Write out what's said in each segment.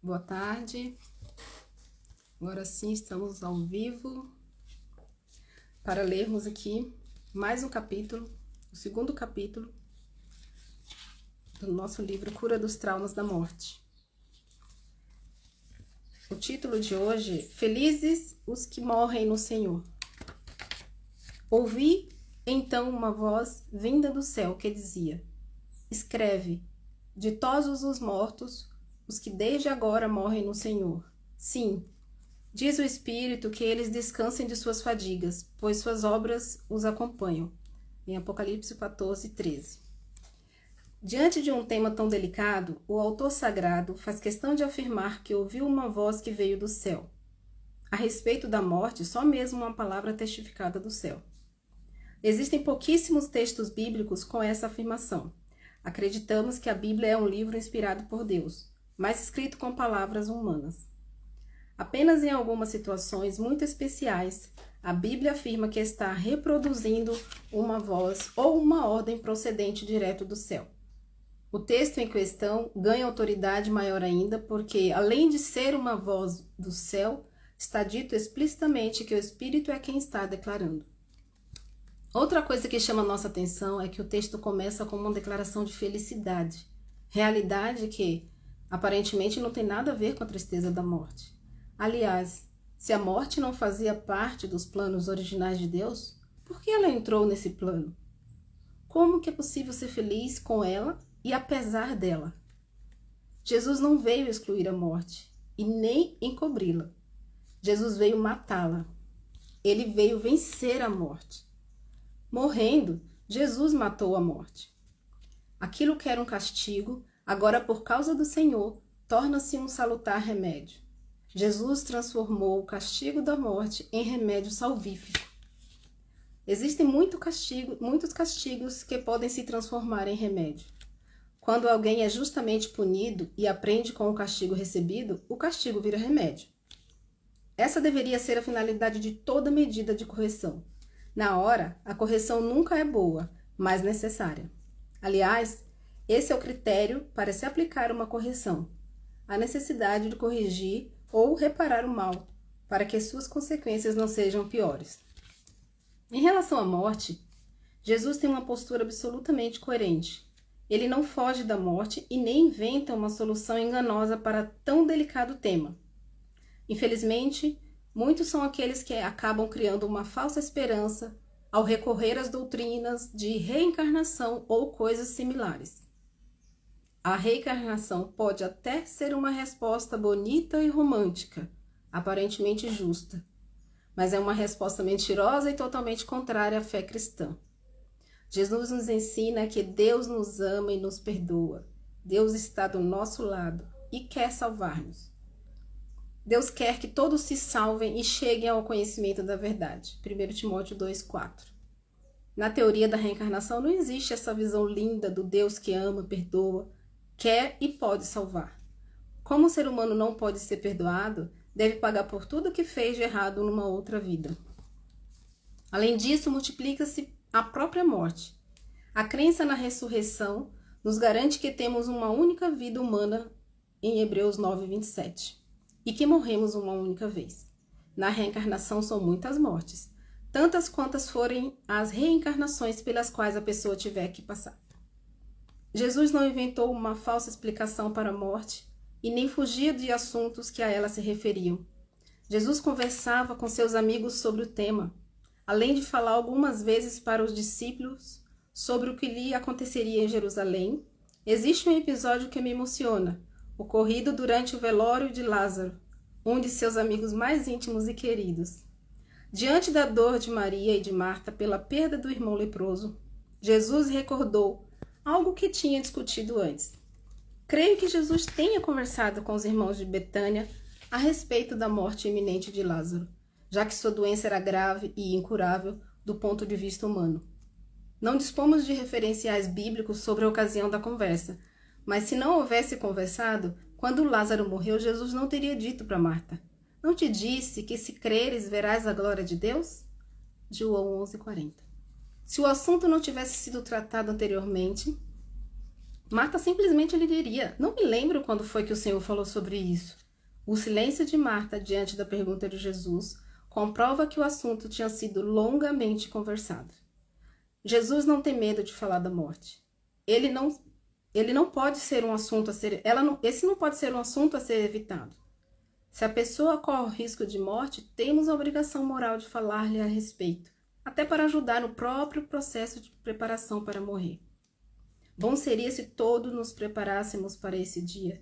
Boa tarde. Agora sim, estamos ao vivo para lermos aqui mais um capítulo, o segundo capítulo do nosso livro Cura dos Traumas da Morte. O título de hoje: Felizes os que morrem no Senhor. Ouvi então uma voz vinda do céu que dizia: Escreve, ditosos os mortos, os que desde agora morrem no Senhor. Sim, diz o Espírito que eles descansem de suas fadigas, pois suas obras os acompanham. Em Apocalipse 14, 13. Diante de um tema tão delicado, o autor sagrado faz questão de afirmar que ouviu uma voz que veio do céu. A respeito da morte, só mesmo uma palavra testificada do céu. Existem pouquíssimos textos bíblicos com essa afirmação. Acreditamos que a Bíblia é um livro inspirado por Deus, mas escrito com palavras humanas. Apenas em algumas situações muito especiais, a Bíblia afirma que está reproduzindo uma voz ou uma ordem procedente direto do céu. O texto em questão ganha autoridade maior ainda porque, além de ser uma voz do céu, está dito explicitamente que o Espírito é quem está declarando. Outra coisa que chama nossa atenção é que o texto começa com uma declaração de felicidade, realidade que aparentemente não tem nada a ver com a tristeza da morte. Aliás, se a morte não fazia parte dos planos originais de Deus, por que ela entrou nesse plano? Como que é possível ser feliz com ela e apesar dela? Jesus não veio excluir a morte e nem encobri-la. Jesus veio matá-la. Ele veio vencer a morte. Morrendo, Jesus matou a morte. Aquilo que era um castigo, agora por causa do Senhor, torna-se um salutar remédio. Jesus transformou o castigo da morte em remédio salvífico. Existem muitos castigos que podem se transformar em remédio. Quando alguém é justamente punido e aprende com o castigo recebido, o castigo vira remédio. Essa deveria ser a finalidade de toda medida de correção. Na hora, a correção nunca é boa, mas necessária. Aliás, esse é o critério para se aplicar uma correção: a necessidade de corrigir ou reparar o mal, para que suas consequências não sejam piores. Em relação à morte, Jesus tem uma postura absolutamente coerente. Ele não foge da morte e nem inventa uma solução enganosa para tão delicado tema. Infelizmente, muitos são aqueles que acabam criando uma falsa esperança ao recorrer às doutrinas de reencarnação ou coisas similares. A reencarnação pode até ser uma resposta bonita e romântica, aparentemente justa, mas é uma resposta mentirosa e totalmente contrária à fé cristã. Jesus nos ensina que Deus nos ama e nos perdoa. Deus está do nosso lado e quer salvar-nos. Deus quer que todos se salvem e cheguem ao conhecimento da verdade. 1 Timóteo 2,4. Na teoria da reencarnação não existe essa visão linda do Deus que ama, perdoa, quer e pode salvar. Como o ser humano não pode ser perdoado, deve pagar por tudo que fez de errado numa outra vida. Além disso, multiplica-se a própria morte. A crença na ressurreição nos garante que temos uma única vida humana em Hebreus 9:27. E que morremos uma única vez. Na reencarnação são muitas mortes, tantas quantas forem as reencarnações pelas quais a pessoa tiver que passar. Jesus não inventou uma falsa explicação para a morte e nem fugia de assuntos que a ela se referiam. Jesus conversava com seus amigos sobre o tema, além de falar algumas vezes para os discípulos sobre o que lhe aconteceria em Jerusalém. Existe um episódio que me emociona, ocorrido durante o velório de Lázaro, um de seus amigos mais íntimos e queridos. Diante da dor de Maria e de Marta pela perda do irmão leproso, Jesus recordou algo que tinha discutido antes. Creio que Jesus tenha conversado com os irmãos de Betânia a respeito da morte iminente de Lázaro, já que sua doença era grave e incurável do ponto de vista humano. Não dispomos de referenciais bíblicos sobre a ocasião da conversa, mas se não houvesse conversado, quando Lázaro morreu, Jesus não teria dito para Marta: Não te disse que se creres verás a glória de Deus? João 11:40. Se o assunto não tivesse sido tratado anteriormente, Marta simplesmente lhe diria: não me lembro quando foi que o Senhor falou sobre isso. O silêncio de Marta diante da pergunta de Jesus comprova que o assunto tinha sido longamente conversado. Jesus não tem medo de falar da morte. Ele não pode ser um assunto a ser, esse não pode ser um assunto a ser evitado. Se a pessoa corre risco de morte, temos a obrigação moral de falar-lhe a respeito, até para ajudar no próprio processo de preparação para morrer. Bom seria se todos nos preparássemos para esse dia.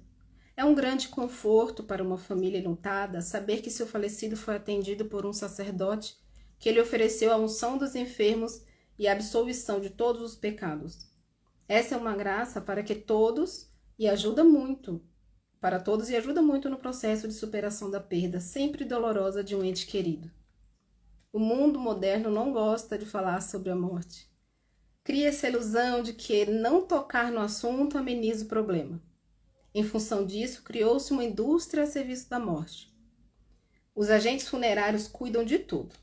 É um grande conforto para uma família enlutada saber que seu falecido foi atendido por um sacerdote que lhe ofereceu a unção dos enfermos e a absolvição de todos os pecados. Essa é uma graça para todos e ajuda muito no processo de superação da perda, sempre dolorosa, de um ente querido. O mundo moderno não gosta de falar sobre a morte. Cria-se a ilusão de que não tocar no assunto ameniza o problema. Em função disso, criou-se uma indústria a serviço da morte. Os agentes funerários cuidam de tudo.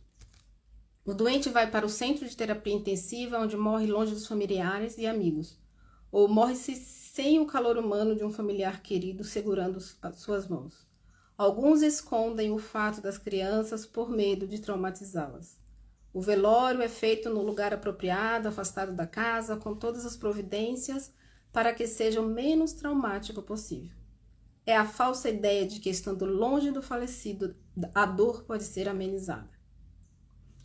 O doente vai para o centro de terapia intensiva, onde morre longe dos familiares e amigos, ou morre-se sem o calor humano de um familiar querido segurando as suas mãos. Alguns escondem o fato das crianças por medo de traumatizá-las. O velório é feito no lugar apropriado, afastado da casa, com todas as providências para que seja o menos traumático possível. É a falsa ideia de que, estando longe do falecido, a dor pode ser amenizada.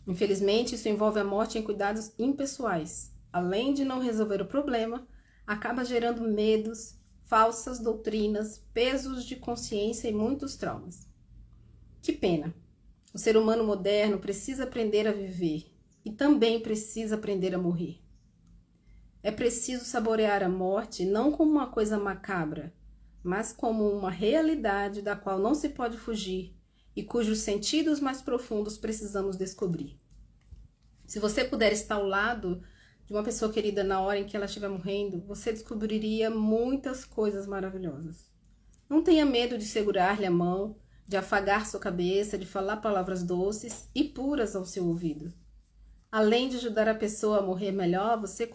Infelizmente, isso envolve a morte em cuidados impessoais. Além de não resolver o problema, acaba gerando medos, falsas doutrinas, pesos de consciência e muitos traumas. Que pena! O ser humano moderno precisa aprender a viver e também precisa aprender a morrer. É preciso saborear a morte não como uma coisa macabra, mas como uma realidade da qual não se pode fugir e cujos sentidos mais profundos precisamos descobrir. Se você puder estar ao lado de uma pessoa querida na hora em que ela estiver morrendo, você descobriria muitas coisas maravilhosas. Não tenha medo de segurar-lhe a mão, de afagar sua cabeça, de falar palavras doces e puras ao seu ouvido. Além de ajudar a pessoa a morrer melhor, você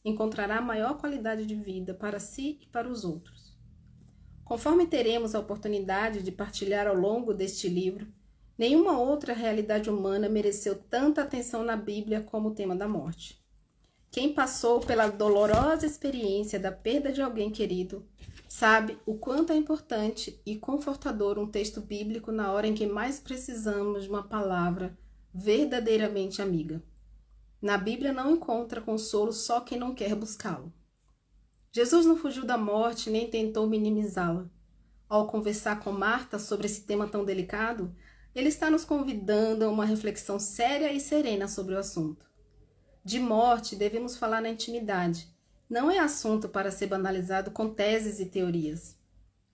encontrará maior qualidade de vida para si e para os outros. Conforme teremos a oportunidade de partilhar ao longo deste livro, nenhuma outra realidade humana mereceu tanta atenção na Bíblia como o tema da morte. Quem passou pela dolorosa experiência da perda de alguém querido sabe o quanto é importante e confortador um texto bíblico na hora em que mais precisamos de uma palavra verdadeiramente amiga. Na Bíblia não encontra consolo só quem não quer buscá-lo. Jesus não fugiu da morte nem tentou minimizá-la. Ao conversar com Marta sobre esse tema tão delicado, ele está nos convidando a uma reflexão séria e serena sobre o assunto. De morte devemos falar na intimidade. Não é assunto para ser banalizado com teses e teorias.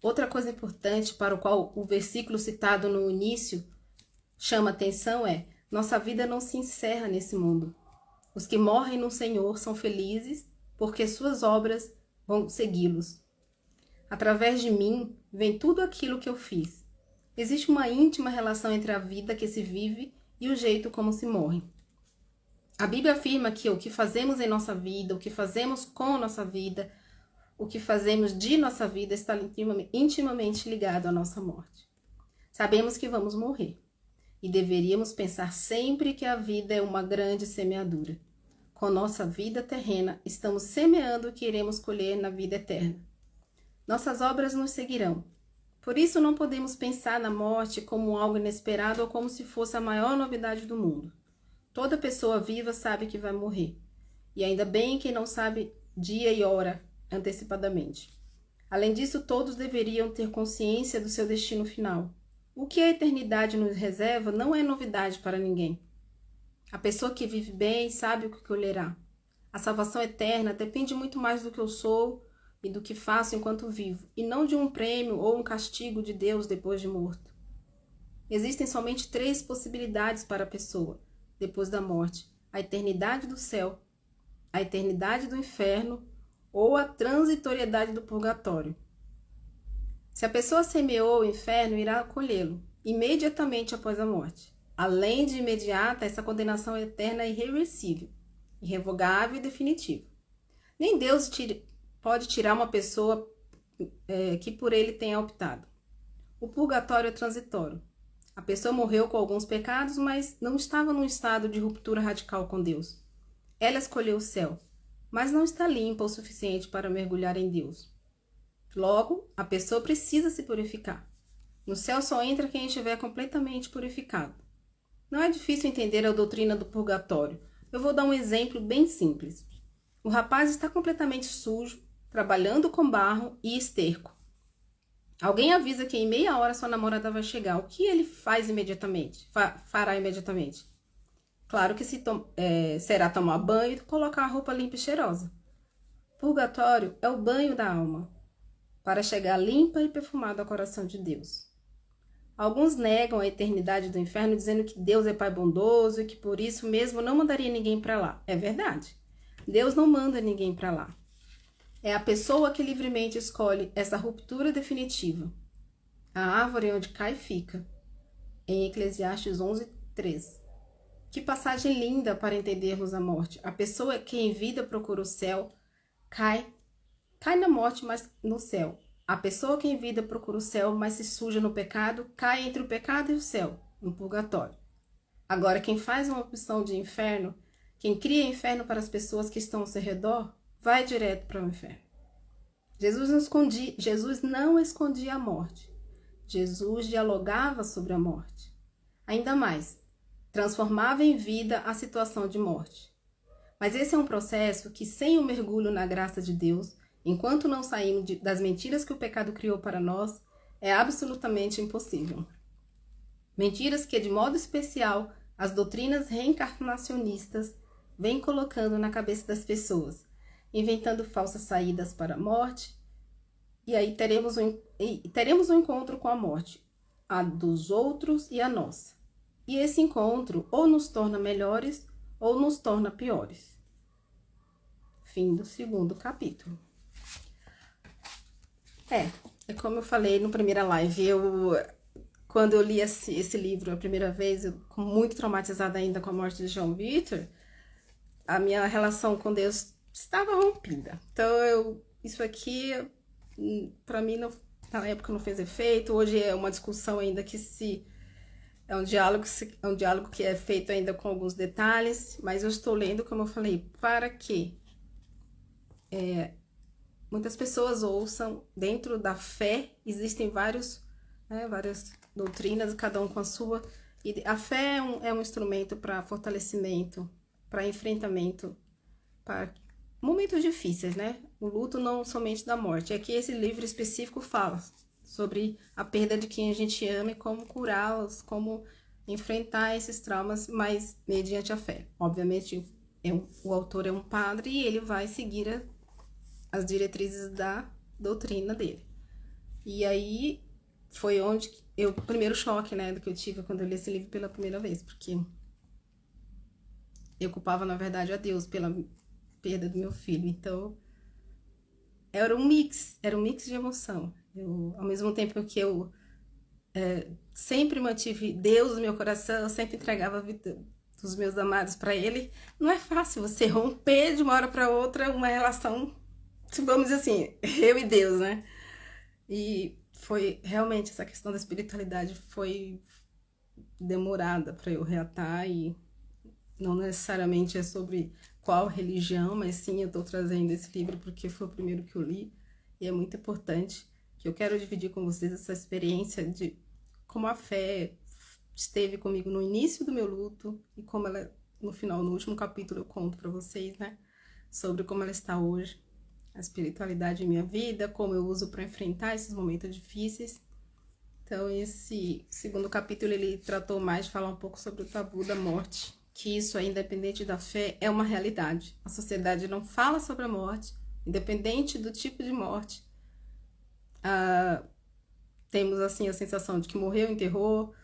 Outra coisa importante para o qual o versículo citado no início chama atenção é: nossa vida não se encerra nesse mundo. Os que morrem no Senhor são felizes porque suas obras vão segui-los. Através de mim vem tudo aquilo que eu fiz. Existe uma íntima relação entre a vida que se vive e o jeito como se morre. A Bíblia afirma que o que fazemos em nossa vida, o que fazemos com nossa vida, o que fazemos de nossa vida está intimamente ligado à nossa morte. Sabemos que vamos morrer e deveríamos pensar sempre que a vida é uma grande semeadura. Com nossa vida terrena, estamos semeando o que iremos colher na vida eterna. Nossas obras nos seguirão. Por isso não podemos pensar na morte como algo inesperado ou como se fosse a maior novidade do mundo. Toda pessoa viva sabe que vai morrer. E ainda bem que não sabe dia e hora antecipadamente. Além disso, todos deveriam ter consciência do seu destino final. O que a eternidade nos reserva não é novidade para ninguém. A pessoa que vive bem sabe o que colherá. A salvação eterna depende muito mais do que eu sou e do que faço enquanto vivo, e não de um prêmio ou um castigo de Deus depois de morto. Existem somente 3 possibilidades para a pessoa depois da morte: a eternidade do céu, a eternidade do inferno ou a transitoriedade do purgatório. Se a pessoa semeou o inferno, irá colhê-lo imediatamente após a morte. Além de imediata, essa condenação eterna é irreversível, irrevogável e definitiva. Nem Deus pode tirar uma pessoa que por ele tenha optado. O purgatório é transitório. A pessoa morreu com alguns pecados, mas não estava num estado de ruptura radical com Deus. Ela escolheu o céu, mas não está limpa o suficiente para mergulhar em Deus. Logo, a pessoa precisa se purificar. No céu só entra quem estiver completamente purificado. Não é difícil entender a doutrina do purgatório. Eu vou dar um exemplo bem simples. O rapaz está completamente sujo, trabalhando com barro e esterco. Alguém avisa que em meia hora sua namorada vai chegar. O que ele faz imediatamente? Fará imediatamente? Claro que será tomar banho e colocar a roupa limpa e cheirosa. Purgatório é o banho da alma, para chegar limpa e perfumada ao coração de Deus. Alguns negam a eternidade do inferno, dizendo que Deus é Pai bondoso e que por isso mesmo não mandaria ninguém para lá. É verdade. Deus não manda ninguém para lá. É a pessoa que livremente escolhe essa ruptura definitiva. A árvore onde cai fica. Em Eclesiastes 11:3. Que passagem linda para entendermos a morte. A pessoa que em vida procura o céu, cai na morte, mas no céu. A pessoa que em vida procura o céu, mas se suja no pecado, cai entre o pecado e o céu, no purgatório. Agora, quem faz uma opção de inferno, quem cria inferno para as pessoas que estão ao seu redor, vai direto para o inferno. Jesus não escondia a morte. Jesus dialogava sobre a morte. Ainda mais, transformava em vida a situação de morte. Mas esse é um processo que, sem o mergulho na graça de Deus, enquanto não saímos das mentiras que o pecado criou para nós, é absolutamente impossível. Mentiras que, de modo especial, as doutrinas reencarnacionistas vêm colocando na cabeça das pessoas, inventando falsas saídas para a morte, e aí teremos um encontro com a morte, a dos outros e a nossa. E esse encontro ou nos torna melhores ou nos torna piores. Fim do 2º capítulo. É como eu falei no primeira live, quando eu li esse livro a primeira vez, eu muito traumatizada ainda com a morte de João Vitor, a minha relação com Deus estava rompida. Então, isso aqui, para mim, na época não fez efeito. Hoje é uma discussão ainda é um diálogo que é feito ainda com alguns detalhes, mas eu estou lendo, como eu falei, para que muitas pessoas ouçam. Dentro da fé existem várias doutrinas, cada um com a sua, e a fé é um instrumento para fortalecimento, para enfrentamento, para momentos difíceis, né? O luto não somente da morte. Aqui esse livro específico fala sobre a perda de quem a gente ama e como curá-los, como enfrentar esses traumas, mas mediante a fé. Obviamente, o autor é um padre e ele vai seguir as diretrizes da doutrina dele. E aí foi onde o primeiro choque, né, do que eu tive quando eu li esse livro pela primeira vez, porque eu culpava, na verdade, a Deus pela perda do meu filho. Então, era um mix de emoção. Ao mesmo tempo que eu sempre mantive Deus no meu coração, eu sempre entregava a vida dos meus amados para Ele. Não é fácil você romper de uma hora para outra uma relação, vamos dizer assim, eu e Deus, né? E foi realmente essa questão da espiritualidade foi demorada para eu reatar, e não necessariamente é sobre qual religião, mas sim eu estou trazendo esse livro porque foi o primeiro que eu li e é muito importante, que eu quero dividir com vocês essa experiência de como a fé esteve comigo no início do meu luto e como ela, no final, no último capítulo, eu conto para vocês, né, sobre como ela está hoje, a espiritualidade em minha vida, como eu uso para enfrentar esses momentos difíceis. Então, esse 2º capítulo, ele tratou mais de falar um pouco sobre o tabu da morte, que isso, independente da fé, é uma realidade. A sociedade não fala sobre a morte, independente do tipo de morte. Temos, assim, a sensação de que morreu, enterrou,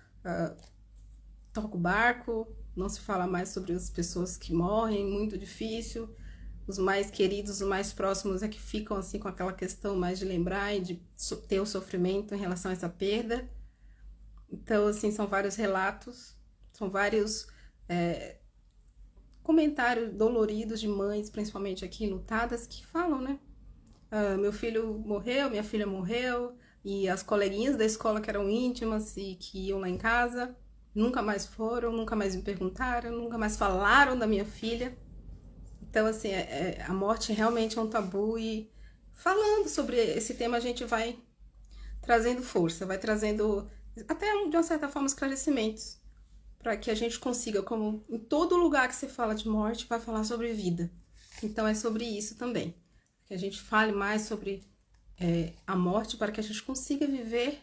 toca o barco, não se fala mais sobre as pessoas que morrem, muito difícil. Os mais queridos, os mais próximos é que ficam, assim, com aquela questão mais de lembrar e de ter o sofrimento em relação a essa perda. Então, assim, são vários relatos, são vários comentários doloridos de mães, principalmente aqui enlutadas, que falam, né? meu filho morreu, minha filha morreu, e as coleguinhas da escola que eram íntimas e que iam lá em casa, nunca mais foram, nunca mais me perguntaram, nunca mais falaram da minha filha. Então, assim, a morte realmente é um tabu e falando sobre esse tema a gente vai trazendo força, vai trazendo até de uma certa forma esclarecimentos para que a gente consiga, como em todo lugar que se fala de morte, vai falar sobre vida. Então é sobre isso também, que a gente fale mais sobre a morte para que a gente consiga viver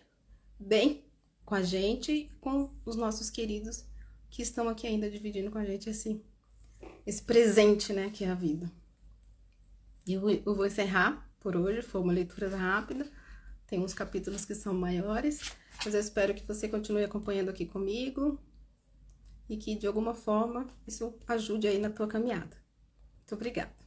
bem com a gente e com os nossos queridos que estão aqui ainda dividindo com a gente esse presente, né, que é a vida. Eu vou encerrar por hoje, foi uma leitura rápida, tem uns capítulos que são maiores, mas eu espero que você continue acompanhando aqui comigo e que de alguma forma isso ajude aí na tua caminhada. Muito obrigada.